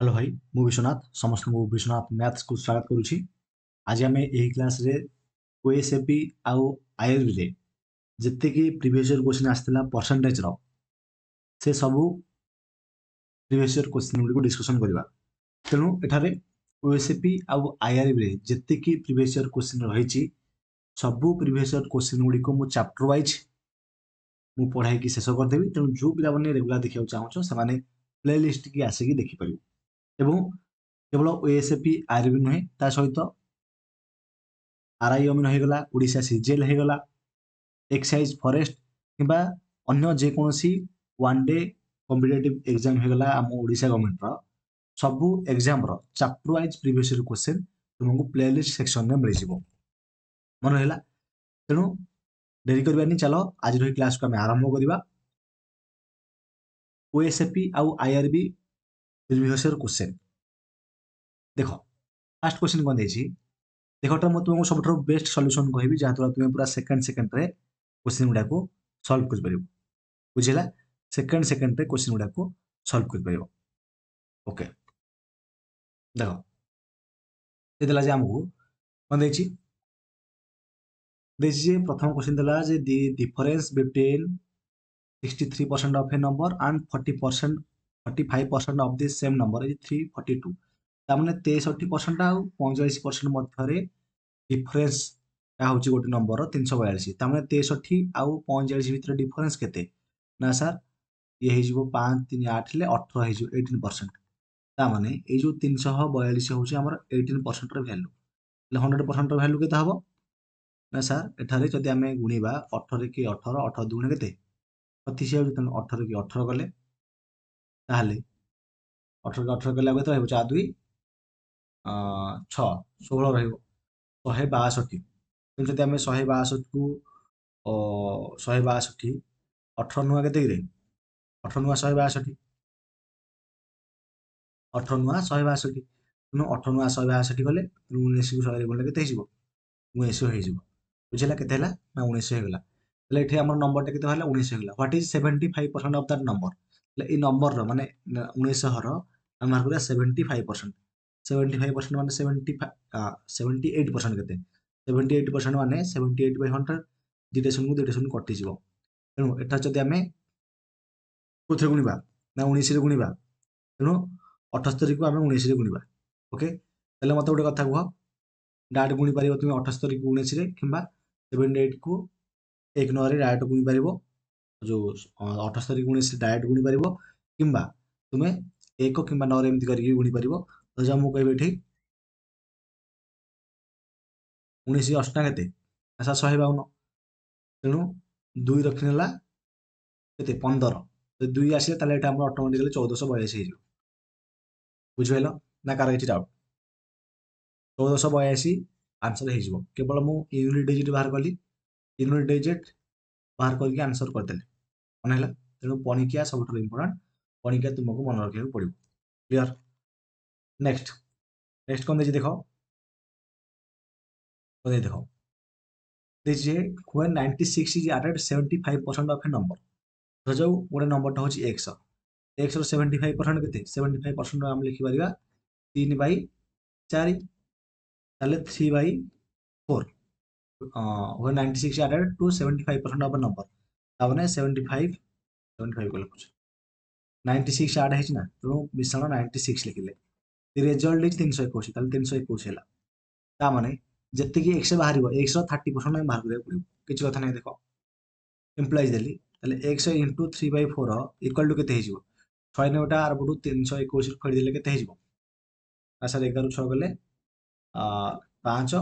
Hello भाई मु विश्वनाथ समस्त को विश्वनाथ मैथ्स को स्वागत करुछि। आज आम यही क्लास रे ओएसएपी आउ आईआरबी रे जत्ते कि प्रीवियस ईयर क्वेश्चन आस्थिला परसेंटेज रो से सबू प्रीवियस ईयर क्वेश्चन गुडी को डिस्कशन करबा। तेणु एठारे ओएसएपी आउ आईआरबी रे जत्ते कि प्रीवियस ईयर क्वेश्चन रहिछि सबू प्रीवियस ईयर क्वेश्चन गुडी को मु चैप्टर वाइज मु पढ़ाई की शेष कर देबी। तेणु जो पिला बने रेगुलर देखियो चाहछो से माने प्लेलिस्ट की आसे की देखि परिबो। एवं केवल ओएसएपी आईआरबी नुहे ता सहित आरआई अमीन होगला ओडिशा सीजीएल होगला एक्साइज फॉरेस्ट किंबा अन्य जेकोसी वन डे कॉम्पिटिटिव एग्जाम होगला आम ओडिशा गवर्नमेंट रो सबू एग्जाम रो chapter wise previous year question तुमको प्लेलिस्ट सेक्शन में मिल जिवो। मन रहला तेणु देरी करबानी चलो आज रही क्लास को हम आरंभ करबा। ओएसएपी आउ आईआरबी प्रीवियस ईयर क्वेश्चन देखो फर्स्ट क्वेश्चन कोन देछि देखो मैं तुमको सब बेस्ट सॉल्यूशन कहबी जहाँ द्वारा तुम्हें पूरा सेकंड रे क्वेश्चन गुडा को सॉल्व कर परिबो। बुझिला सेकंड रे क्वेश्चन गुडा को सॉल्व कर परिबो। ओके देखो ये देला जे हमको कोन देछि जे प्रथम क्वेश्चन देला जे the difference between 63% of a number and 40% 45% of the same number is 342 ता माने 63% आ 45% मध्यरे डिफरेंस या हूँ गोटे नंबर 342 तार 63 आउ 45 भितर डिफरेंस केते ना सर ये हो 5 3 8 ले 18 हो 18% ता माने ये जो 342 हूँ आमर 18% वैल्यू 100% वैल्यू केते हबो ना सर एठारे जदि आमे गुणिबा 18 कि 18 18 दुगुणे केते 35 हो 18 कि 18 कले ताहले 18 कि 18 कले केते रहबो 4 2 6 16 रहबो 162 तेणु जदि आमे 162 को 162 18 नुआ केते रे 18 नुआ 162 18 नुआ 162 तेणु 18 नुआ 162 कले 19 को 100 रे गुणले केते हिजिबो 19 हो हिजिबो। बुझिला केते हला ना 19 हो गेला तले एठी हमर नंबर टा केते हला 19 हो गेला what is 75% of that number तले ई नंबर रो माने 1900 रो हम मार करिया 75% 75% माने 78% केते 78% माने 78 बाय 100 दुईटा शून्य कटि जीवो। तेणु एटा जदि आमे कोथे गुणिबा ना 19 रे गुणिबा तेणु 78 को आमे 19 रे गुणिबा। ओके तले मते गोटे कथा कह डायरेक्ट गुणी पारिबो तुमे 78 को 19 रे किंबा 78 को 1 9 रे डायरेक्ट गुणी पारिबो जो 78 को 19 रे डायरेक्ट गुणी पारिबो किंबा तुमे 1 किंबा 9 रे एमति करिके गुणी पारिबो। तो जा मु कहबे एठी 19 अष्टा केते आसा 152 तेणु 2 रखिनेला केते 15 तो 2 आसीले ताले एटा हमर ऑटोमेटिकली 1482 हे जिवो। बुझिबेलो ना कार एठी डाउट 1482 आंसर हे जिवो केवल मु यूनिट डिजिट बाहर कली यूनिट डिजिट बाहर करके आंसर कर देले मन हैला। तेणु पणिकिया सबठो इंपोर्टेंट पणिकिया तुमको मन रखिया पड़िबो। क्लियर नेक्स्ट नेक्स्ट कोन देछि देखो कोन दे देखो देछि when 96 is added 75% of a number धर जाऊ गोटे नंबर टा होछि x x रो 75% केते 75% हम लिखि परिबा 3 बाई 4 ताले 3 by 4 when 96 added to 75% of a number ता माने 75 को लिखुछ 96 ऐड हेछि ना तेणु मिश्रण 96 लिखिले रिजल्ट इज 321 ताले 321 हैला ता माने जत्ते कि x बाहरिबो x रो 30% हम बाहर करिया पड़िबो किछ कथा नै देखो इम्प्लाइज देली ताले x * 3/4 इक्वल टू केते हेजिबो 96 टा आर बडू 321 रो खड़ी देले केते हेजिबो आ सर 11 6 गले 5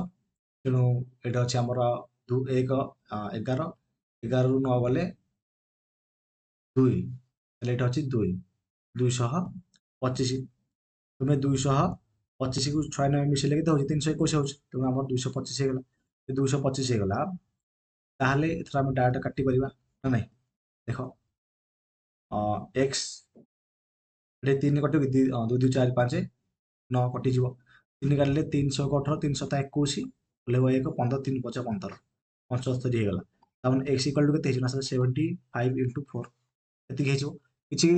तेणु एटा अछि हमर 2 1 11 11 रु 9 गले 2 ताले एटा अछि 2 225 तुमे 225 को 96 मिसेले केते होछि 321 होछि तेणु हमर 225 हे गेला 225 हे गेला ताहले एथरा हम डाटा काटि परिबा ना नै देखो एक्स ये 3 कटे 2 2 4 5 9 कटि जीवो 3 काटले 318 321 लेबो 1 15 3 5 15 75 हे गेला तामन x इक्वल टू केते हेजिना 75 * 4 एति हेजिवो किछि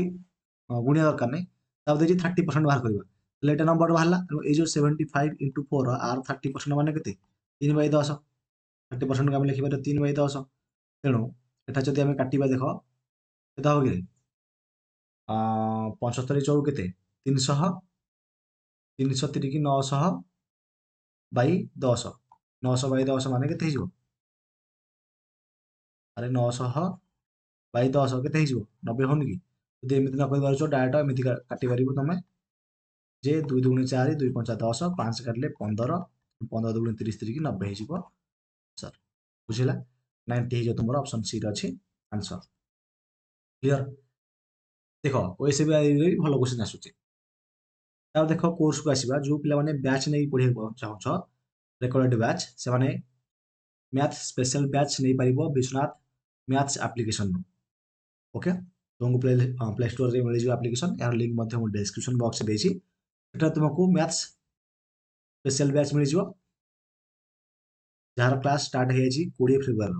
गुणिया दरकार नै तापर देखिए 30% बाहर करवा ताले एटा नंबर बाहरला तेणु ए जो 75 into 4 आर 30% माने केते 3/10 30% को आम लिखिपारे 3/10 तेणु एटा जदि आम काटिबा देख केते हबो कि 75 चौक केते 300 330 की 900 बाई 10 900 बाई 10 माने केते हिजो अरे 900 बाई 10 केते हिजो 90 होनी कि जदि एमिति न करि पारुछो डायरेक्ट एमिति काटि पारिबो तमे जे 2 2 4 2 5 10 5 काटले 15 15 2 30 30 की 90 हिजो सर बुझिला 90 हिजो तुमर ऑप्शन सी रे अछि आंसर क्लियर देखो ओएसबी रे भलो क्वेश्चन आसुची तार देखो कोर्स को आसीबा जो पिला माने बैच नै पढिबा चाहछो रेकर्डेड बैच से माने मैथ स्पेशल बैच नै पारिबो विश्वनाथ मैथ्स एप्लीकेशन ओके तुमको प्ले स्टोर रे मिल जियो एप्लीकेशन यार लिंक मध्य मु डिस्क्रिप्शन बॉक्स रे देछि एटा तुमको मैथ्स स्पेशल बैच मिल जियो जार क्लास स्टार्ट हे छि 20 फेब्रुआरी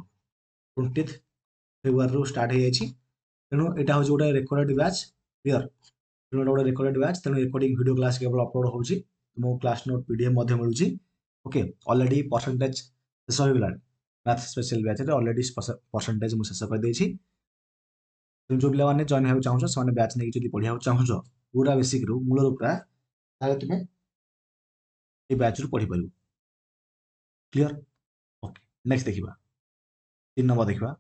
20 फेब्रुआरी रो स्टार्ट हे छि तेणु एटा हो जोटा रेकर्डेड बैच क्लियर तेणु गोटे रेकर्डेड बैच तेणु रेकर्डिंग वीडियो क्लास केवल अपलोड होउछि तुमको क्लास नोट पीडीएफ मध्य मिलुछि ओके ऑलरेडी परसेंटेज शेष हो गलानी मैथ स्पेशल बैच रे ऑलरेडी परसेंटेज मु शेष कर देछि तुम जो पिला माने जॉइन हो चाहछो से माने बैच नै जदी पढिया चाहछो पूरा बेसिक रू मूल रू पूरा ताले तुमे ए बैच रू पढि परिबो क्लियर ओके नेक्स्ट देखिबा 3 नंबर देखिबा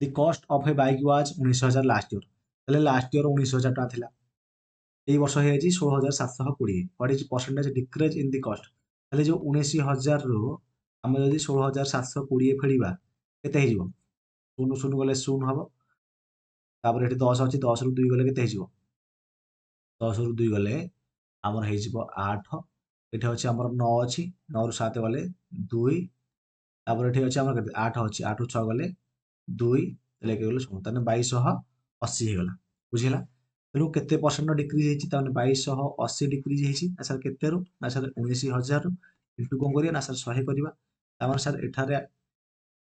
the cost of A bike was 19000 last year ताले लास्ट ईयर 19000 टा थिला এই ବର୍ଷ ହେଇଯାଇଛି 16720 what is percentage decrease in the କଷ୍ଟ ତାହେଲେ ଯୋଉ 19000 ରୁ ଆମେ ଯଦି 16720 ଫେଳିବା କେତେ ହେଇଯିବ ଶୂନ ଶୂନ ଗଲେ ଶୂନ ହବ ତାପରେ ଏଠି 10 ଅଛି 10 ରୁ 2 ଗଲେ କେତେ ହେଇଯିବ 10 ରୁ 2 ଗଲେ ଆମର ହେଇଯିବ 8 ଏଠି ଅଛି ଆମର 9 ଅଛି 9 ରୁ 7 ଗଲେ 2 ତାପରେ ଏଠି ଅଛି ଆମର କେତେ 8 ଅଛି 8 ରୁ 6 ଗଲେ 2 ତାହେଲେ କେତେ ଗଲେ 16 ତାହେଲେ 2280 ହେଇଗଲା ବୁଝିଲା तेणु केते परसेंट डिक्रीज ହେଇଛି ତାମାନେ 2280 डिक्रीज ହେଇଛି ନା ସାର୍ କେତେରୁ ନା ସାର୍ 19000 इनटू कोन करिया ना सार 100 करिया ताମାନେ ସାର୍ ଏଠାରେ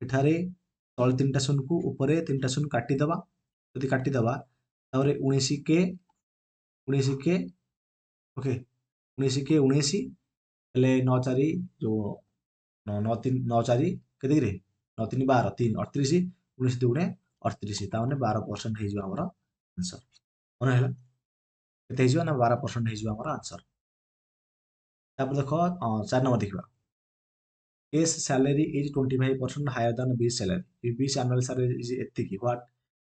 ଏଠାରେ ତଳେ ତିନିଟା ଶୂନକୁ ଉପରେ ତିନିଟା ଶୂନ କାଟି ଦବା ଯଦି କାଟି ଦବା ତାପରେ 19 के 19 के ओके 19 के 19 ହେଲେ 9 4 जो 9 3 9 4 केते रे 9 3 12 3 38 19 दुणे 38 ताମାନେ 12% ହେଇଯିବ ଆମର आंसर मन है केते हिजो ना 12% हिजो हमर आंसर तापर देखो 4 नंबर देखिबा A's salary is 25% higher than B salary if B annual salary is एतिकी what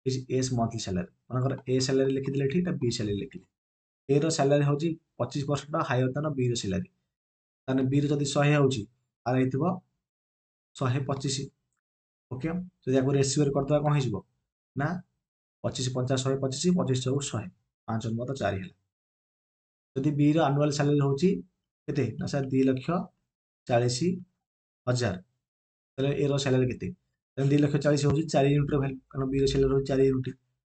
is A's monthly salary मनकर ए सैलरी लिखि दिले ठीक बी सैलरी लिखिले ए रो सैलरी होची 25% हायर देन बी रो सैलरी ताने बी रो जदी 100 होची आर हेतिबो 125 ओके जदी याको रेशियो रे करदवा कोन हिजबो ना 25 50 125 25 चौक 100 5 मत 4 है जदि बी रो एनुअल सैलरी होची केते ना सर 2,40,000 তাহলে এর স্যালারি কেতে তাহলে 2,40,000 হচ্ছে 4 ইউনিট র ভ্যালু কারণ বি র স্যালারি হচ্ছে 4 ইউনিট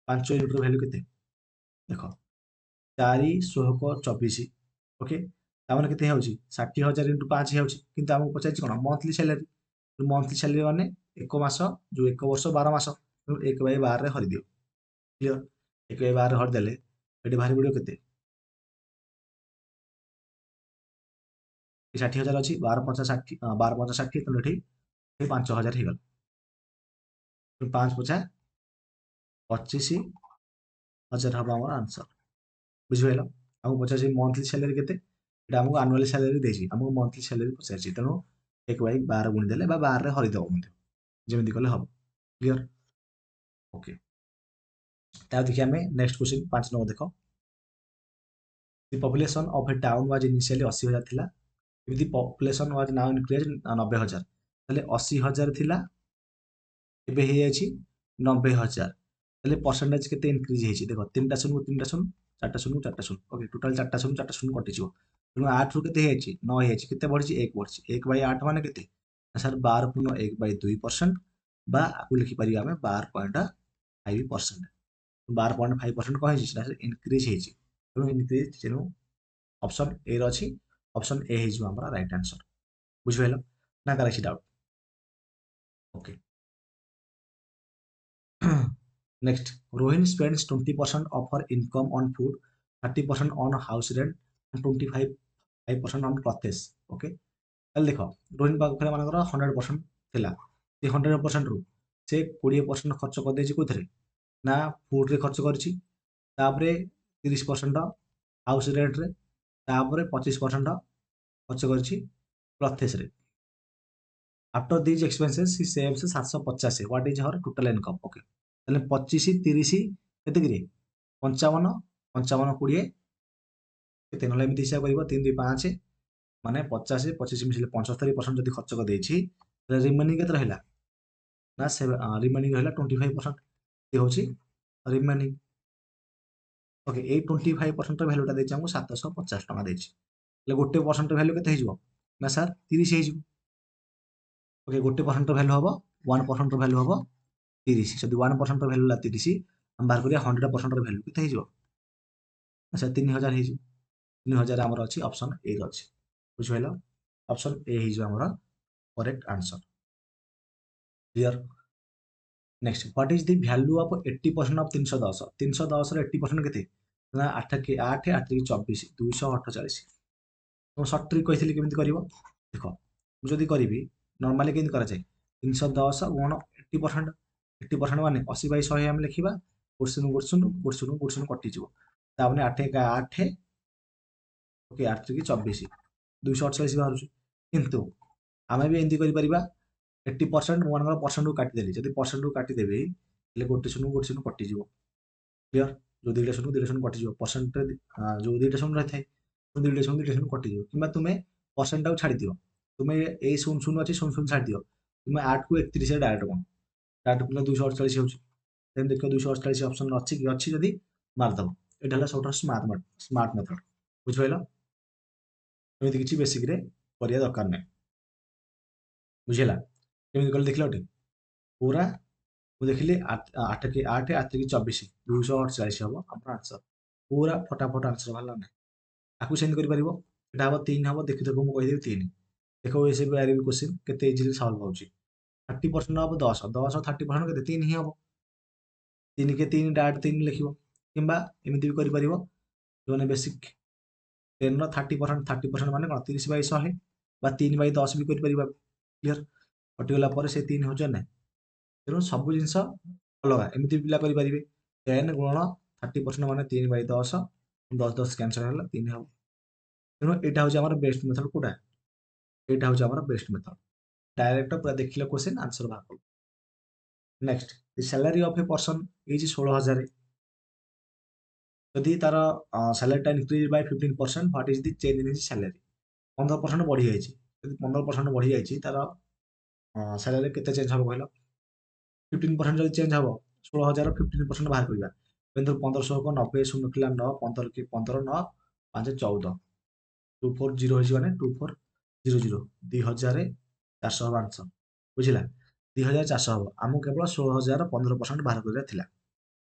5 ইউনিট র ভ্যালু কেতে দেখো 4 16 24 ওকে তা মানে কেতে ହେଉଛି 60,000 ইনটু 5 ହେଉଛି କିନ୍ତୁ ଆମକୁ ପଚାରିଛି କ'ଣ ମନ୍ଥଲି ସ୍ୟାଲାରୀ ମାନେ ଏକ ମାସ ଯୋଉ ଏକ ବର୍ଷ 12 ମାସ 1/12 ରେ ହରିଦିଅ କ୍ଲିୟର 1/12 ରେ ହରିଦେଲେ ଏଠି ବାହାରି ପଡ଼ିବ କେତେ 60,000 ଅଛି 12 5 60 12 5 60 ତେଣୁ ଏଠି 5,000 ହେଇଗଲା 5 ପଚା 25,000 ହବ ଆମର ଆନ୍ସର ବୁଝିପାରିଲ ଆମକୁ ପଚାରିଛି ମନ୍ଥଲି ସ୍ୟାଲାରୀ କେତେ ଏଟା ଆମକୁ ଆନୁଆଲି ସ୍ୟାଲାରୀ ଦେଇଛି ଆମକୁ ମନ୍ଥଲି ସ୍ୟାଲାରୀ ପଚାରିଛି ତେଣୁ 1/12 ଗୁଣି ଦେଲେ ବା 12 ରେ ହରିଦେବ ମଧ୍ୟ ଯେମିତି କଲେ ହବ କ୍ଲିୟର ओके ତାର ଦେଖି ଆମେ ନେକ୍ସଟ क्वेश्चन 5 ନମ୍ବର ଦେଖ the population of a town was initially 80,000 ଥିଲା if the population was now increased 90,000 ତାହେଲେ 80,000 ଥିଲା ଏବେ ହେଇଯାଇଛି 90,000 তাহলে परसेंटेज केते इंक्रीज ହେଇଛି ଦେଖ ତିନିଟା ଶୂନ ତିନିଟା ଶୂନ ଚାରିଟା ଶୂନ ଚାରିଟା ଶୂନ ଓକେ टोटल ଚାରିଟା ଶୂନ କଟିଯିବ ତେଣୁ 8 ରୁ କେତେ ହେଇଯାଇଛି 9 ହେଇଯାଇଛି କେତେ ବଢିଛି 1 ବଢିଛି 1/8 ମାନେ କେତେ सर 12.1/2% बा आकु लिखि पारि ଆମେ 12.5% 12.5% कह ହେଇଛି ସେଟା इंक्रीज ହେଇଛି ତେଣୁ इंक्रीज ତେଣୁ ऑप्शन ए ର ଅଛି ऑप्शन ए ହେଇଯିବ ଆମର राइट आंसर ବୁଝିପାରିଲ ନା କାହାର କିଛି doubt okay next, Rohin spends 20% of her income on food, 30% on house rent and 25% on clothes. Okay, ताहले देख रोहिन पाखरे मानकर 100% थिला, से 100% रु से 20% खर्च कर देछि कोथरे ना फूड रे खर्च करछि, तापरे 30% हाउस रेंट रे, तापरे 25% खर्च करछि क्लथेस रे। After these expenses he saves 750। What is her total income? Okay, ताहले 25 30 केते गिरे 55 55 20 केते नले एमति हिसाब करिवो 3 2 5 माने 50 25 मिसले 75% जदि खर्च कर देछि, रिमेनिंग केते रहिला ना से रिमेनिंग रहिला 25%। ये होछि रिमेनिंग। ओके, ए 25% भ्यालुटा देछि हमको 750 टका देछि, ले गोटे परसेंट भ्यालु केते हिजबो ना सर 30 हिजबो। ओके, गोटे परसेंट भ्यालु हबो 1% भ्यालु हबो 30, जदि 1% भ्यालु ला 30 हम बाहर करिया 100% भ्यालु केते हिजबो अच्छा 3000 हिजबो। 3000 हमर अछि ऑप्शन ए रे अछि, बुझिहला ऑप्शन ए हिजबो हमर correct answer. Clear? Next, what is the value of 80% of 310? 310 रे 80% केते ना 8 के 8 8 के 24 248। तो शॉर्ट ट्रिक कहिथिली केमिति करिवो देखो, मु जदि करिवि नॉर्मली केमिति करा जाय 310 गुण 80%, 80% माने 80 बाय 100 हम लिखिबा, गुडसुन गुडसुन गुडसुन गुडसुन कटि जिवो, तापने 8 का 8 ओके 8 के 24 248 बाहरुछु। किंतु आमे भी एंती करि परिबा 80% मु मानकर परसेंट को काटि देली, जदि परसेंट को काटि देबी ले गोटे शून्य कटि जिवो। क्लियर? जो दुईटा शून्य कटि जिवो परसेंट रे जो दुईटा शून्य रहि थाए दुईटा शून्य कटि जिवो, किंबा तुमे परसेंट टाକୁ ଛାଡ଼ି ଦିଅ, तुमे ए शून्य शून्य अछि शून्य शून्य ଛାଡ଼ି ଦିଅ, तुमे 8 को 31 रे डायरेक्ट कोन डायरेक्ट कोन 248 होउची, देन देखो 248 ऑप्शन अछि कि अछि जदि मार दबो। एटा हला सबटा स्मार्ट मेथड, बुझिपाइलो? एमिति किछि बेसिक रे करिया दरकार नै, बुझिला केमिति कल देखिला ओटे पूरा मु देखिली 8 के 8 8 के 24 248 हबो हमर आंसर, पूरा फटाफट आंसर बाहरला नै। आकु सेंड करि परिबो, एटा हबो 3 हबो, देखि देखो मु कहि देबी 3 देखो एसे बारे भी क्वेश्चन केते इजीली सॉल्व होउची। 30% हबो 10 10 30% केते 3 ही हबो, 3 के 3 डायरेक्ट 3 लिखिबो, किंबा एमिति भी करि परिबो जोने बेसिक 10 ର 30% 30% माने कଣ 30 बाय 100 बा 3 बाय 10 भी करि परिबा। क्लियर? कटिगला ପରେ ସେ 3 होउछ नै, ତେଣୁ ସବୁ ଜିନିଷ ଅଲଗା ଏମିତି ବି ପିଲା କରିପାରିବେ 10 ଗୁଣନ 30% ମାନେ 3 ବାଇ 10 10 10 କ୍ୟାନସଲ ହେଲା 3 ହବ। ତେଣୁ ଏଇଟା ହଉଛି ଆମର ବେଷ୍ଟ ମେଥଡ କୋଉଟା, ଏଇଟା ହଉଛି ଆମର ବେଷ୍ଟ ମେଥଡ, ଡାଇରେକ୍ଟ ପୁରା ଦେଖିଲେ क्वेश्चन आंसर ବାହାର କଲ। Next, the salary of a person is 16,000, ଯଦି ତାର ସାଲାରୀଟା increase by 15%, what is the change in his salary? 15% ବଢି ଯାଇଛି, ଯଦି 15% ବଢି ଯାଇଛି ତାର ସାଲାରୀ କେତେ ଚେଞ୍ଜ ହବ କହିଲ? 15% ଯଦି ଚେଞ୍ଜ ହବ 16,000 15% ବାହାର କରିବା, କିନ୍ତୁ 1500 କୁ 90 ଶୂନ ଥିଲା 9 15 କି 15 9 5 14 240 ହେଇଛି ମାନେ 2400 2400 ହବ ଆନ୍ସର, ବୁଝିଲା? 2400 ହବ, ଆମକୁ କେବଳ 16,000 15% ବାହାର କରିବାର ଥିଲା।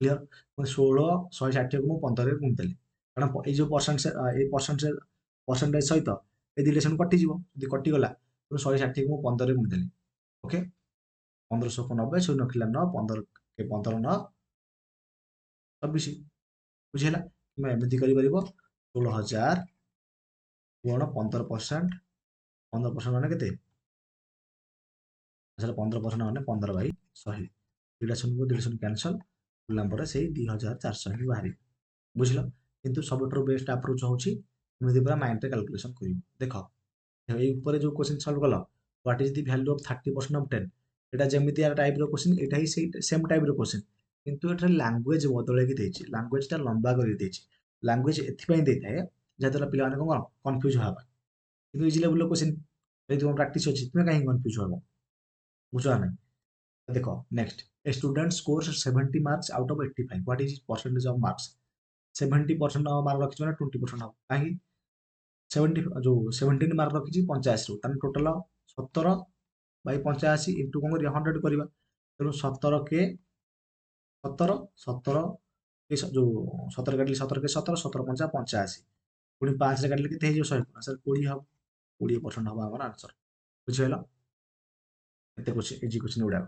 କ୍ଲିୟର? 16 160 କୁ ମୁଁ 15 ରେ ଗୁଣିଦେଲି, କାରଣ ଏଇ ଯୋଉ ପରସେଣ୍ଟେଜ ସହିତ ଏ ଦୁଇଟା ଶୂନ କଟିଯିବ, ଯଦି କଟିଗଲା 160 କୁ ମୁଁ 15 ରେ ଗୁଣିଦେଲି। ଓକେ, 1500 କୁ 90 ଶୂନ ଥିଲା 9 15 के 15 9 26, ବୁଝିହେଲା? କିମ୍ବା ଏମିତି କରିପାରିବ 16,000 ଗୁଣ 15%, 15% ମାନେ କେତେ? 15% ମାନେ 15 ବାଇ 100, ଦୁଇଟା ଶୂନକୁ ଦୁଇଟା ଶୂନ କ୍ୟାନସଲ କଲା ପରେ ସେଇ 2400 ହିଁ ବାହାରିବ, ବୁଝିଲ? କିନ୍ତୁ ସବୁଠାରୁ ବେଷ୍ଟ ଆପ୍ରୋଚ ହଉଛି ଏମିତି ପୁରା ମାଇଣ୍ଡରେ କାଲକୁଲେସନ କରିବ। ଦେଖ ଏଇ ଉପରେ ଯୋଉ question solve call, what is the value of 30% of 10, এটা ଯେମିତି ଆର ଟାଇପ ର क्वेश्चन, ଏଟା ହିଁ ସେଇ ସେମ ଟାଇପ ର क्वेश्चन, କିନ୍ତୁ ଏଠାରେ ଲାଙ୍ଗୁଏଜ ବଦଳେଇକି ଦେଇଛି, ଲାଙ୍ଗୁଏଜଟା ଲମ୍ବା କରିକି ଦେଇଛି। ଲାଙ୍ଗୁଏଜ ଏଥିପାଇଁ ଦେଇଥାଏ ଯାହାଦ୍ୱାରା ପିଲାମାନେ କଣ କନଫ୍ୟୁଜ ହବା ପାଇଁ, କିନ୍ତୁ ଇଜି ଲେଭେଲ क्वेश्चन ଯଦି ତୁମ ପ୍ରାକ୍ଟିସ ଅଛି ତୁମେ କାହିଁକି କନଫ୍ୟୁଜ ହବ, ବୁଝ ନା ନାହିଁ? देखो next, a student scores 70 marks out of 85, what is percentage of marks? 70% mark रखिछ माने 20% हबो, काहे 70 जो 17 मार्क रखिछ 85 रु, ताने टोटल 17 बाई 85 इनटू कोन करिया 100 करिबा, तेणु 17 के 17 17 के जो 17 काटली 17 के 17 17 5 85 पुणी 5 रे काटली केते हे जो 100 आंसर 20 हबो, 20% हबो हमर आंसर, बुझिहेला? एते क्वेश्चन इजी क्वेश्चन उडा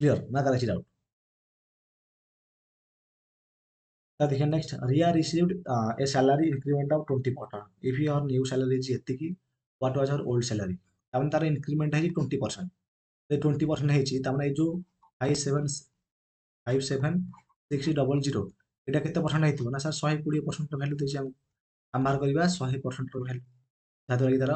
क्लियर ना, तार अछि डाउट? देखिए next, Riya received a salary increment of 20%। If your new salary is एतिकी, what was your old salary? ताମାନେ तार इंक्रीमेंट है 20%। तो 20% ହେଇଛି ତାମାନେ ଏଇ ଯୋଉ 575600 ଏଇଟା କେତେ ପରସେଣ୍ଟ ହେଇଥିବ ନା ସାର୍ 120% ର ଭ୍ୟାଲୁ ଦେଇଛି ଆମକୁ। ଆମେ ବାହାର କରିବା 100% ର ଭ୍ୟାଲୁ, ଯାହାଦ୍ୱାରା କି ତାର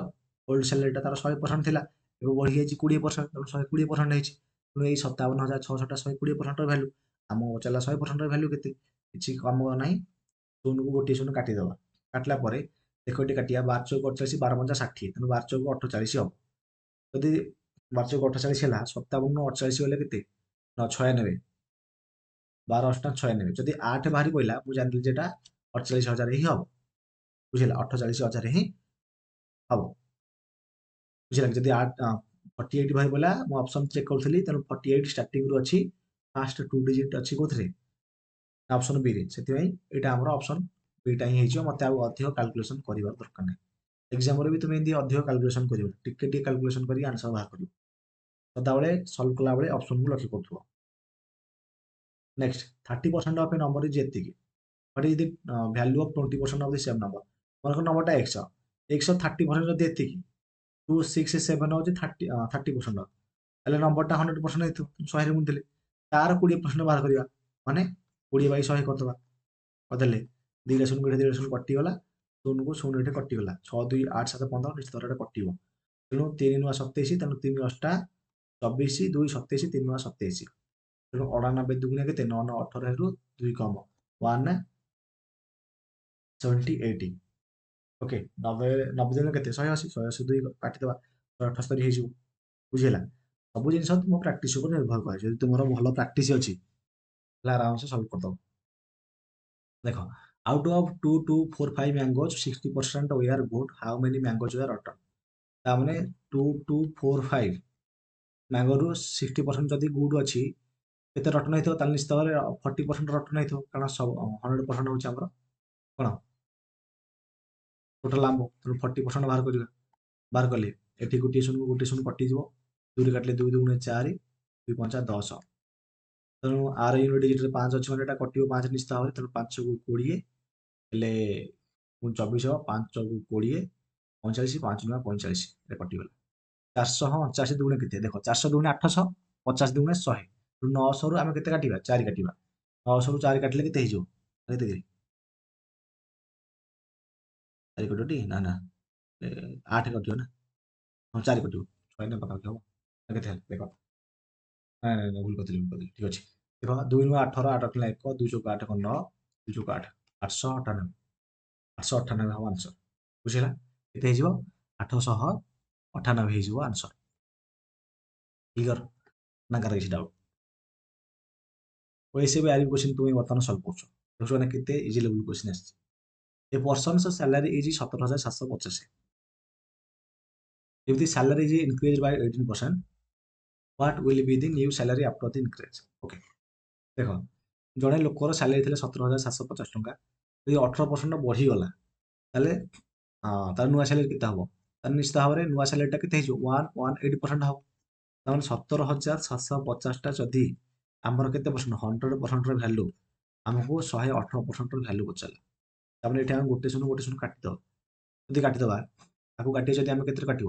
ଓଲ୍ଡ ସାଲାରୀଟା ତାର 100% ଥିଲା, ଏବେ ବଢ଼ିଯାଇଛି 20%, ତେଣୁ 120% ହେଇଛି। ତେଣୁ ଏଇ 57,600ଟା 120%ର ଭ୍ୟାଲୁ, ଆମକୁ ପଚାରିଲା 100%ର ଭ୍ୟାଲୁ କେତେ? କିଛି କାମ ନାହିଁ, ଶୂନକୁ ଗୋଟିଏ ଶୂନ କାଟିଦେବା। କାଟିଲା ପରେ ଦେଖ ଏଠି କାଟିବା 12 ଚଉକ 48, 12 ପଞ୍ଚା 60, ତେଣୁ 12 ଚଉକ 48 ହବ। ଯଦି 12 ଚଉକ 48 ହେଲା, 57 48 ଗଲେ କେତେ ନା 96, 12 ଅଷ୍ଟା 96। ଯଦି 8 ବାହାରି ପଇଲା, ମୁଁ ଜାଣିଥିଲି ଯେ ଏଟା 48,000 ହିଁ ହବ। ବୁଝିଲା, 48,000 ହିଁ ହବ। ବୁଝିଲା, ଯଦି 48 ବାହାରି ପଇଲା, ମୁଁ ଅପସନ୍ ଚେକ୍ କରୁଥିଲି, ତେଣୁ 48 ଷ୍ଟାର୍ଟିଂରୁ ଅଛି, ଫାଷ୍ଟ 2 ଡିଜିଟ୍ ଅଛି କୋଉଥିରେ? ଅପସନ୍ ବି ରେ। ସେଥିପାଇଁ ଏଇଟା ଆମର ଅପସନ୍ ବିଟା ହିଁ ହେଇଯିବ। ମତେ ଆଉ ଅଧିକ କାଲକୁଲେସନ କରିବାର ଦରକାର ନାହିଁ। ଏକ୍ସାମ୍ରେ ବି ତୁମେ ଏମିତି ଅଧିକ କାଲକୁଲେସନ କରିବ, ଟିକେ ଟିକେ କାଲକୁଲେସନ କରି ଆନ୍ସର ବାହାର କରିବ। ସଦାବେଳେ ସଲ୍ଭ କଲାବେଳେ ଅପସନକୁ ଲକ୍ଷ୍ୟ କରୁଥିବ। Next, 30% of a number is ଏତିକି, what is the value of 20% of the same number? ମନେକର ନମ୍ବରଟା x, x 30% ଯଦି ଏତିକି, 267 ହଉଛି 30%, ତାହେଲେ ନମ୍ବରଟା 100% ହେଇଥିବ, 100ରେ ଗୁଣିଥିଲେ। ତାର 20% ବାହାର କରିବା, ମାନେ 20/100 କରିଦେବା। କରିଦେଲେ 2ଟା ଶୂନ 2ଟା ଶୂନ କଟିଗଲା, ଶୂନକୁ ଶୂନ ଏଠି କଟିଗଲା, 6 2 8 7 15 ନିଶ୍ଚିତ ଭାବରେ କଟିବ। ତେଣୁ 3 ନୂଆ 27, ତେଣୁ 3 ଅଷ୍ଟା 24, 2 27, 3 ନୂଆ 27। ତେଣୁ 99 ଦୁଗୁଣେ କେତେ? 9 9 18 ରୁ 2 କମ 178। ଓକେ, 90 ଦିନ କେତେ? 180, 180 2 କାଟିଦେବା, 178 ହେଇଯିବ। ବୁଝିହେଲା? ସବୁ ଜିନିଷ ତୁମ ପ୍ରାକ୍ଟିସ୍ ଉପରେ ନିର୍ଭର କରେ। ଯଦି ତୁମର ଭଲ ପ୍ରାକ୍ଟିସ୍ ଅଛି, ତାହେଲେ ଆରାମସେ ସଲ୍ଭ କରିଦେବ। ଦେଖ, out of 2245 mangoes, 60% were good, how many mangoes were rotten? ତାମାନେ 2245 ମ୍ୟାଙ୍ଗୋରୁ 60% ଯଦି ଗୁଡ୍ ଅଛି, କେତେ ରଟନ୍ ହେଇଥିବ? ତାହେଲେ ନିଶ୍ଚିତ ଭାବରେ 40% ରଟନ୍ ହେଇଥିବ, କାରଣ 100% ହେଉଛି ଆମର କ'ଣ ଟୋଟାଲ ଆମ୍ବ। ତେଣୁ 40% ବାହାର କରିବା। ବାହାର କଲେ ଏଠି ଗୋଟିଏ ଶୂନ କଟିଯିବ, 2ରେ କାଟିଲେ 2 2 4, 2 5 10। ତେଣୁ ଆର ୟୁନିଟ୍ ଡିଜିଟ୍ରେ 5 ଅଛି, ମାନେ ଏଟା କଟିବ 5 ନିଶ୍ଚିତ ଭାବରେ। ତେଣୁ 5 କୁ 20 ହେଲେ 24 ହବ, 5 କୁ 20 45, 5 9 45 ରେ କଟିଗଲା। 489 ଦୁଗୁଣେ କେତେ? ଦେଖ, 400 ଦୁଗୁଣେ 800, 50 ଦୁଗୁଣେ 100। 900ରୁ ଆମେ କେତେ କାଟିବା? 4 କାଟିବା। 900ରୁ 4 କାଟିଲେ କେତେ ହେଇଯିବ? କେତେ? 4 କଟିବଟି? ନା ନା, 8 କଟିବ ନା, ହଁ 4 କଟିବ, 6 ନା ପାଖାପାଖି ହବ। କେତେ ହେଲା ଦେଖ, ନାଇଁ ଭୁଲ କରିଥିଲି, ଠିକ ଅଛି। ଦେଖ, 2 ନୂଆ 18, 8 କିଲା 1, 2 ଚଉକ 8 9, 2 ଚଉକ 8, 898, 898 ହବ ଆନ୍ସର। ବୁଝିଲା? କେତେ ହେଇଯିବ? 898 ହେଇଯିବ ଆନ୍ସର। କ୍ଲିୟର ନା କାହାର କିଛି ଡାଉଟ୍? वैसे भी आर क्वेश्चन तुम्हें बर्तमान सल्व कर देखो केते इजी लेवल क्वेश्चन आसी। A person's salary is 17,750। If the salary is increase by 18%, what will be the new salary after the increase? Okay, देखो, जड़े लोकर सैलरी थे 17,750 टंका, यदि 18% बढ़ीगला, ताले तार नुआ सैलरी केते हबो? तार निश्चित भाव में नुआ सैलरीटा केते हो 180% हम। ताମାନେ 17,750ଟା ଯଦି ଆମର କେତେ ପରସେଣ୍ଟ? 100% ଭ୍ୟାଲୁ, ଆମକୁ 118% ଭ୍ୟାଲୁ ପଚାରିଲା। ତାପରେ ଏଠି ଆମେ ଗୋଟେ ଶୂନ କାଟିଦେବା। ଯଦି କାଟିଦେବା, ତାକୁ କାଟିଲେ ଯଦି ଆମେ କେତେରେ କାଟିବ?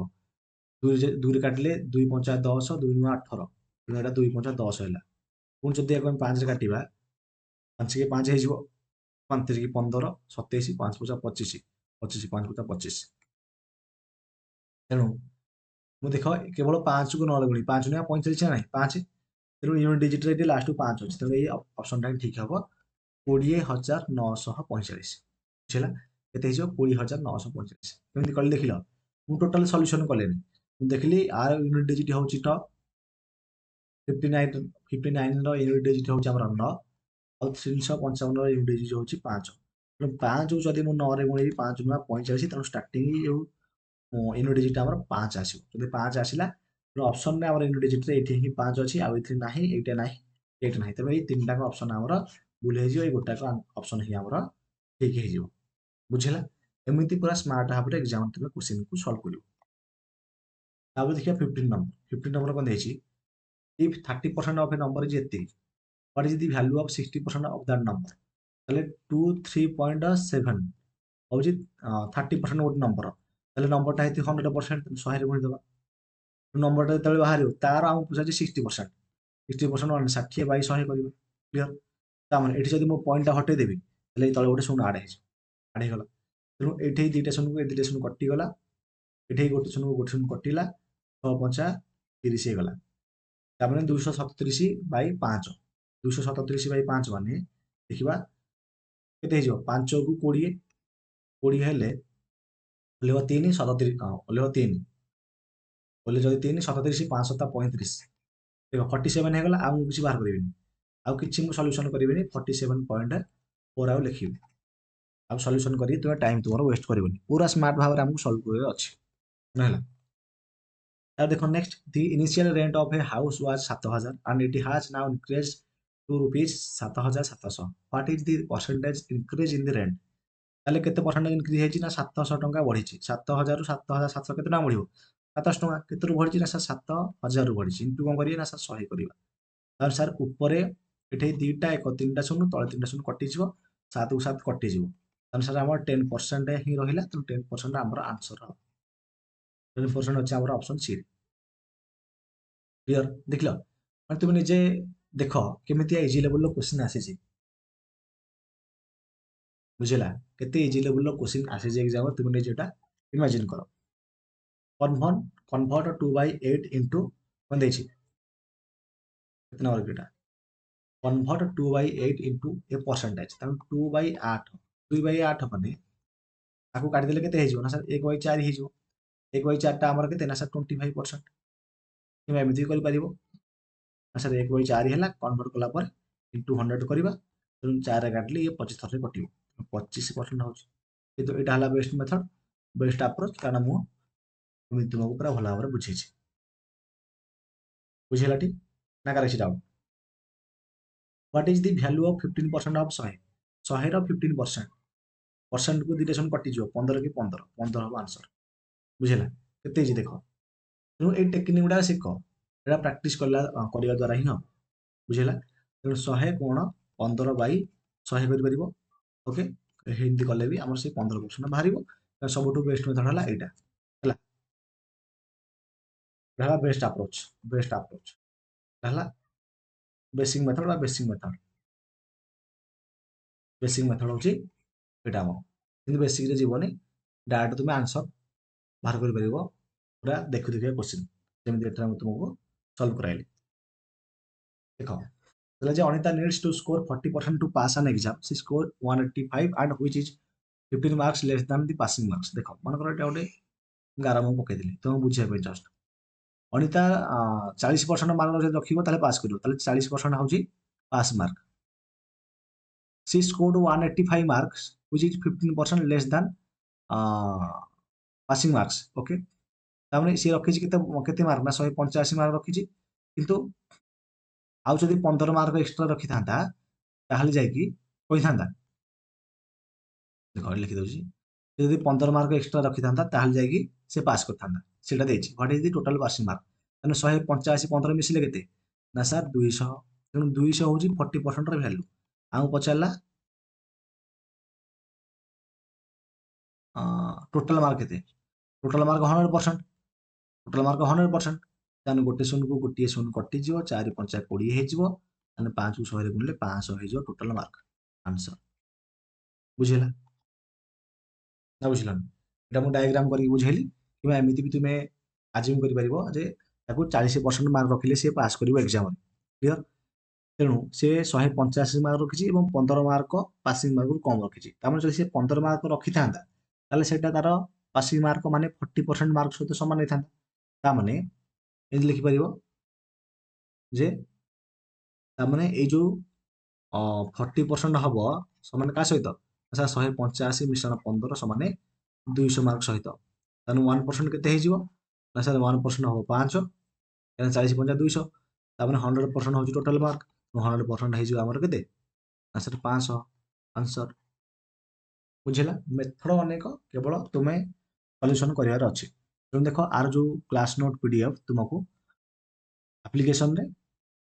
2ରେ କାଟିଲେ 2 5 10, 2 9 18, ତେଣୁ ଏଇଟା 2 5 10 ହେଲା। ପୁଣି ଯଦି ଆମେ 5ରେ କାଟିବା, 5 କି 5 ହେଇଯିବ, 5 3 15, 27, 5 5 25, 25 5 5 25। ତେଣୁ ମୁଁ ଦେଖ କେବଳ 5 କୁ 9 ଗୁଣି 5 9 45 ନାହିଁ 5, ତେଣୁ ୟୁନିଟ୍ ଡିଜିଟ୍ରେ ଏଠି ଲାଷ୍ଟକୁ 5 ଅଛି, ତେଣୁ ଏଇ ଅପସନଟା ହିଁ ଠିକ୍ ହବ। 20,945। ବୁଝିଲା? କେତେ ହେଇଯିବ? 20,945। କେମିତି କଲି ଦେଖିଲ? ମୁଁ ଟୋଟାଲ ସଲ୍ୟୁସନ କଲେନି, ମୁଁ ଦେଖିଲି ଆର ୟୁନିଟ୍ ଡିଜିଟ୍ ହେଉଛି 59 ର ୟୁନିଟ୍ ଡିଜିଟ୍ ହେଉଛି ଆମର 9, ଆଉ 355 ର ୟୁନିଟ୍ ଡିଜିଟ୍ ହେଉଛି 5। ତେଣୁ 5କୁ ଯଦି ମୁଁ 9ରେ ଗୁଣିବି, 5 9 45, ତେଣୁ ଷ୍ଟାର୍ଟିଂ ଯେଉଁ ୟୁନିଟ୍ ଡିଜିଟ୍ ଆମର 5 ଆସିବ। ଯଦି 5 ଆସିଲା, ତେଣୁ ଅପସନରେ ଆମର ୟୁନିଟ୍ ଡିଜିଟ୍ରେ ଏଇଠି ହିଁ 5 ଅଛି, ଆଉ ଏଥିରେ ନାହିଁ, ଏଇଟା ନାହିଁ, ଏଇଟା ନାହିଁ। ତେଣୁ ଏଇ ତିନିଟାକ ଅପସନ ଆମର ଭୁଲ ହେଇଯିବ, ଏଇ ଗୋଟାକ ଅପସନ ହିଁ ଆମର ଠିକ୍ ହେଇଯିବ। ବୁଝିଲା? ଏମିତି ପୁରା ସ୍ମାର୍ଟ ଭାବରେ ଏକ୍ସାମ୍ ତୁମେ କ୍ୱେଶ୍ଚିନ୍କୁ ସଲ୍ଭ କରିବ। ତାପରେ ଦେଖିବା 15 ନମ୍ବର। 15 ନମ୍ବର କ'ଣ ଦେଇଛି? If 30% of a number is ଏତିକି, what is the value of 60% of that number? তাহলে 23.7 হচ্ছে 30% ଗୋଟେ ନମ୍ବର। ତାହେଲେ ନମ୍ବରଟା ହେଇଛି 100%, 100 ଗୁଣିଦେବା। ନମ୍ବରଟା ଯେତେବେଳେ ବାହାରିବ ତାର ଆମକୁ ପଚାରୁଛି 60%। 60% ମାନେ 60/100 କରିବ। କ୍ଲିୟର? ତାମାନେ ଏଠି ଯଦି ମୁଁ ପଏଣ୍ଟଟା ହଟେଇ ଦେବି ତାହେଲେ ତଳେ ଗୋଟେ ଶୂନ ଆଡ୍ ହେଇଯିବ। ଆଡ୍ ହେଇଗଲା। ତେଣୁ ଏଠି ଦୁଇଟା ଶୂନକୁ ଏ ଦୁଇଟା ଶୂନ କଟିଗଲା। ଏଠି ଗୋଟେ ଶୂନକୁ ଗୋଟେ ଶୂନ କଟିଲା। 6×5 30 ହେଇଗଲା। ତାମାନେ 237/5। 237/5 ମାନେ ଦେଖିବା କେତେ ହେଇଯିବ? 5 କୁ 20, 20 ହେଲେ ଓଲିବ 3, 37 ଓଲିବ 3, ଓଲି ଯଦି 3, 37, 5 7 35। ଦେଖ 47 ହେଇଗଲା। ଆଉ ମୁଁ କିଛି ବାହାର କରିବିନି, ଆଉ କିଛି ମୁଁ ସଲ୍ୟୁସନ କରିବିନି। 47.4 ଆଉ ଲେଖିବି। ଆଉ ସଲ୍ୟୁସନ କରି ତୁମେ ଟାଇମ୍ ତୁମର ୱେଷ୍ଟ କରିବନି। ପୁରା ସ୍ମାର୍ଟ ଭାବରେ ଆମକୁ ସଲ୍ଭ କରିବାର ଅଛି। ହେଲା। Now देखो next, the initial rent of a house was 7,000 and it has now increased to rupees 7,700. What is the percentage increase in the rent? ତାହେଲେ କେତେ ପରସେଣ୍ଟ ଇନକ୍ରିଜ ହେଇଛି ନା 700 ଟଙ୍କା ବଢିଛି। 7,000 ରୁ 7,700 କେତେ ଟଙ୍କା ବଢିବ? 700 ଟଙ୍କା। କେତେରୁ ବଢିଛି ନା ସାର୍ 7,000 ରୁ ବଢିଛି। ଇଣ୍ଟୁ କଣ କରିବେ ନା ସାର୍ 100 କରିବା। ତାହେଲେ ସାର୍ ଉପରେ ଏଠି ଦିଟା ଏକ ତିନିଟା ଶୂନ ତଳେ ତିନିଟା ଶୂନ କଟିଯିବ। 7 କୁ 7 କଟିଯିବ। ତାହେଲେ ସାର୍ ଆମର 10% ହିଁ ରହିଲା। ତେଣୁ 10% ଆମର ଆନ୍ସର ହବ। 10% ଅଛି ଆମର ଅପସନ ସି। କ୍ଲିୟର? ଦେଖିଲ? ମାନେ ତୁମେ ନିଜେ ଦେଖ କେମିତି ଇଜି ଲେଭେଲର କ୍ୱେଶ୍ଚିନ୍ ଆସିଛି। ବୁଝିଲା? କେତେ ଇଜି ଲେଭେଲର କ୍ୱେଶ୍ଚିନ୍ ଆସିଛି ଏକ୍ସାମରେ, ତୁମେ ନିଜେ ଏଟା ଇମାଜିନ୍ କର। କନଭର୍ଟ 2/8 ଇଣ୍ଟୁ କଣ ଦେଇଛି? କେତେ ନମ୍ବର ଏଇଟା? କନଭର୍ଟ 2/8 ଇଣ୍ଟୁ ଏ ପରସେଣ୍ଟେଜ। ତେଣୁ 2/8, 2/8 ମାନେ ତାକୁ କାଟିଦେଲେ କେତେ ହେଇଯିବ ନା ସାର୍ 1/4 ହେଇଯିବ। 1/4 ଟା ଆମର କେତେ ନା ସାର୍ 25%। କିମ୍ବା ଏମିତି ବି କରିପାରିବ ନା ସାର୍ 1/4 ହେଲା। କନଭର୍ଟ କଲା ପରେ ଇଣ୍ଟୁ 100 କରିବା। ତେଣୁ 4 କାଟିଲେ ଇଏ 25 ଥରରେ କଟିବ। 25% ହଉଛି। କିନ୍ତୁ ଏଇଟା ହେଲା ବେଷ୍ଟ ମେଥଡ, ବେଷ୍ଟ ଆପ୍ରୋଚ। କାରଣ ମୁଁ ଏମିତି ତୁମକୁ ପୁରା ଭଲ ଭାବରେ ବୁଝେଇଛି। ବୁଝିହେଲା ଠିକ ନା କାହାର କିଛି doubt? What is the value of 15% of 100? 100 ର 15%। ପରସେଣ୍ଟକୁ ଦୁଇଟା ଶୂନ କଟିଯିବ। 15 କି 15, 15 ହବ ଆନ୍ସର। ବୁଝିଲା? କେତେ ହେଇଛି ଦେଖ। ତେଣୁ ଏଇ ଟେକ୍ନିକ ଗୁଡା ଶିଖ। ଏଇଟା ପ୍ରାକ୍ଟିସ କରିବା ଦ୍ୱାରା ହିଁ ହବ। ବୁଝିଲା? ତେଣୁ 100 କୋଣ 15/100 କରିପାରିବ। ଓକେ? ଏମିତି କଲେ ବି ଆମର ସେଇ 15% ବାହାରିବ। ସବୁଠୁ ବେଷ୍ଟ ମେଥଡ ହେଲା ଏଇଟା। ହେଲା? ଏଇଟା ହେଲା ବେଷ୍ଟ ଆପ୍ରୋଚ। ବେଷ୍ଟ ଆପ୍ରୋଚ ହେଲା ବେସିକ ମେଥଡ ବା ବେସିକ ମେଥଡ। ବେସିକ ମେଥଡ ହଉଛି ଏଇଟା ଆମର। କିନ୍ତୁ ବେସିକରେ ଯିବନି, ଡାଇରେକ୍ଟ ତୁମେ ଆନ୍ସର ବାହାର କରିପାରିବ ପୁରା ଦେଖୁ ଦେଖିବା କ୍ୱେଶ୍ଚିନ୍। ଯେମିତି ଏଠାରେ ମୁଁ ତୁମକୁ ସଲ୍ଭ କରାଇଲି। ଦେଖ, ଯେ Anita needs to score 40% to pass an exam. She scored 185 and which is 15 marks less than the passing marks. ଦେଖ, ମନେକର ଏଇଟା ଗୋଟେ ଗାର ମୁଁ ପକେଇଦେଲି ତୁମକୁ ବୁଝିବା ପାଇଁ ଜଷ୍ଟ। ଅନିତା 40% ମାର୍କ ଯଦି ରଖିବ ତାହେଲେ ପାସ୍ କରିବ। ତାହେଲେ 40% ହଉଛି pass mark. She scored 185 marks which is 15% less than passing marks. Okay? ତାମାନେ ସିଏ ରଖିଛି କେତେ କେତେ ମାର୍କ ନା 185 ମାର୍କ ରଖିଛି। କିନ୍ତୁ ଆଉ ଯଦି 15 ମାର୍କ ଏକ୍ସଟ୍ରା ରଖିଥାନ୍ତା ତାହେଲେ ଯାଇକି କହିଥାନ୍ତା। ଦେଖ ଲେଖିଦେଉଛି, ଯଦି 15 ମାର୍କ ଏକ୍ସଟ୍ରା ରଖିଥାନ୍ତା ତାହେଲେ ଯାଇକି ସେ ପାସ୍ କରିଥାନ୍ତା। ସେଇଟା ଦେଇଛି। What is the total passing mark? ମାନେ 185 15 ମିଶିଲେ କେତେ ନା ସାର୍ 200। ତେଣୁ 200 ହଉଛି 40%ର ଭ୍ୟାଲୁ। ଆମକୁ ପଚାରିଲା ଟୋଟାଲ ମାର୍କ କେତେ? Total mark 100%। Total mark 100%। ତାହେଲେ ଗୋଟେ ଶୂନକୁ ଗୋଟିଏ ଶୂନ କଟିଯିବ। 4 × 5 = 20 ହେଇଯିବ। ତାହେଲେ 5 କୁ 100 ରେ ଗୁଣିଲେ 500 ହେଇଯିବ ଟୋଟାଲ ମାର୍କ ଆନ୍ସର। ବୁଝିଲା ନା ବୁଝିଲନି? ଏଇଟା ମୁଁ ଡାଇଗ୍ରାମ କରିକି ବୁଝେଇଲି। କିମ୍ବା ଏମିତି ବି ତୁମେ ଆଜିମ୍ କରିପାରିବ ଯେ ତାକୁ 40% ମାର୍କ ରଖିଲେ ସିଏ ପାସ୍ କରିବ ଏକ୍ସାମରେ। କ୍ଲିୟର? ତେଣୁ ସେ 185 ମାର୍କ ରଖିଛି ଏବଂ 15 ମାର୍କ ପାସିଂ ମାର୍କରୁ କମ୍ ରଖିଛି। ତାମାନେ ଯଦି ସେ 15 ମାର୍କ ରଖିଥାନ୍ତା ତାହେଲେ ସେଇଟା ତାର ପାସିଂ ମାର୍କ ମାନେ 40% ମାର୍କ ସହିତ ସମାନ ହେଇଥାନ୍ତା। ତାମାନେ ଏମିତି ଲେଖିପାରିବ ଯେ ତାମାନେ ଏଇ ଯୋଉ 40% ହବ ସମାନ କାହା ସହିତ? 185 ମିଶ୍ରଣ 15 ସମାନେ 200 ମାର୍କ ସହିତ। ତାହେଲେ 1% କେତେ ହେଇଯିବ ନା ସାର୍ 1% ହବ 5। 40 × 5 = 200। ତାମାନେ 100% ହଉଛି ଟୋଟାଲ ମାର୍କ। 100% ହେଇଯିବ ଆମର କେତେ ନା ସାର୍ 500 ଆନ୍ସର। ବୁଝିଲା? ମେଥଡ ଅନେକ, କେବଳ ତୁମେ ସଲ୍ୟୁସନ କରିବାର ଅଛି। ତେଣୁ ଦେଖ, ଆର ଯୋଉ କ୍ଲାସ ନୋଟ PDF ତୁମକୁ ଆପ୍ଲିକେସନରେ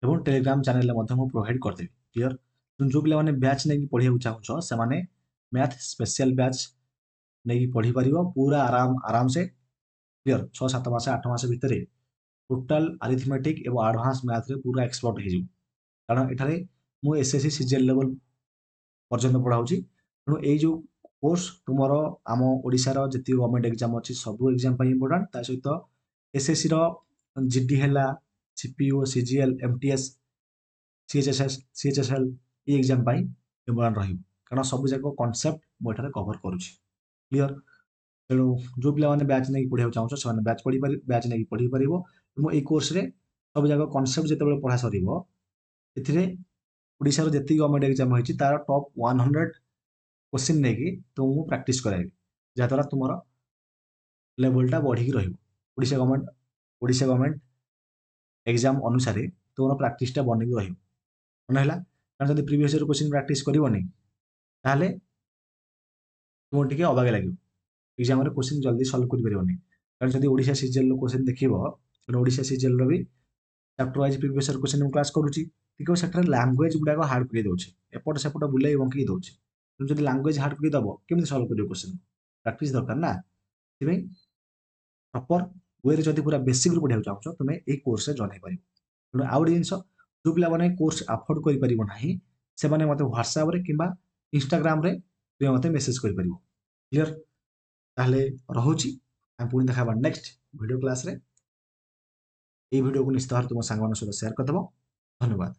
ଏବଂ ଟେଲିଗ୍ରାମ ଚ୍ୟାନେଲରେ ମଧ୍ୟ ମୁଁ ପ୍ରୋଭାଇଡ କରିଦେବି। କ୍ଲିୟର? जो पिलाने बैच नहीं पढ़ा चाहूँ से मैथ स्पेशल बैच नहीं पढ़ी पार पूरा आराम से क्लियर 6-7 मास 8 मास भितर टोटाल अरिथमेटिक एवं एडवांस मैथ रे पूरा एक्सपर्ट हो कारण एठारे मु एसएससी सीजीएल लेवल पर्यंत पढ़ाऊँगी तेणु यही जो कोर्स तुमर आम ओडिशार जी गवर्नमेंट एग्जाम अच्छी सब एग्जाम इंपोर्टाट ता सहित एसएससी जीडी है सीपीयू सीजीएल एमटीएस सीएचएसएल ये एग्जाम इंपोर्टाट कारण सब जाक कनसेप्ट मुझे कवर करुँच क्लीयर तेणु जो पिलाने बैच नहीं पढ़ा चाहूँ से बैच पढ़ी बैच नहीं पढ़ी पार तेणु ये कोर्स सब जाक कनसेप्ट जिते पढ़ा सर ओडिशार जी गवर्नमेंट एग्जाम होती तार टॉप 100 क्वेश्चन नहीं तुमको प्रैक्टिस कराइबी जहाँद्वारा तुम लेवलटा बढ़ी रहा गवर्नमेंट एग्जाम अनुसार तुम प्रैक्टिसटा बन रहा कारण जब प्रीवियस ईयर क्वेश्चन प्रैक्टिस करनी ताहले तुम टे अबाग लगे एग्जाम क्वेश्चन जल्दी सल्व कर कारण जब ओडिशा सीजीएल क्वेश्चन देखो ओडिशा सीजीएल भी chapter wise previous year question class करुँची देखो से लैंग्वेज गुड़ाक हार्ड कर दूसरे एपट सेपट बुलाई बंकी दूसरे तुम जब लैंग्वेज हार्ड कर दब केमी सल्व कर क्वेश्चन प्रैक्टिस दरकार ना प्रॉपर वे जब पूरा बेसिक पढ़ा चाहो तुम्हें ये कोर्स जन पार तेणु आउ गए जिन जो पिला कोर्स अफोर्ड करना से मत व्हाट्सएप कि इंस्टाग्राम तुम्हें मत मेसेज कर क्लीयर ताहले रहुची पुणी देखा नेक्स्ट वीडियो क्लास रे ये वीडियो को निश्चित भाव तुम सांग सहित सेयार करदेव धन्यवाद।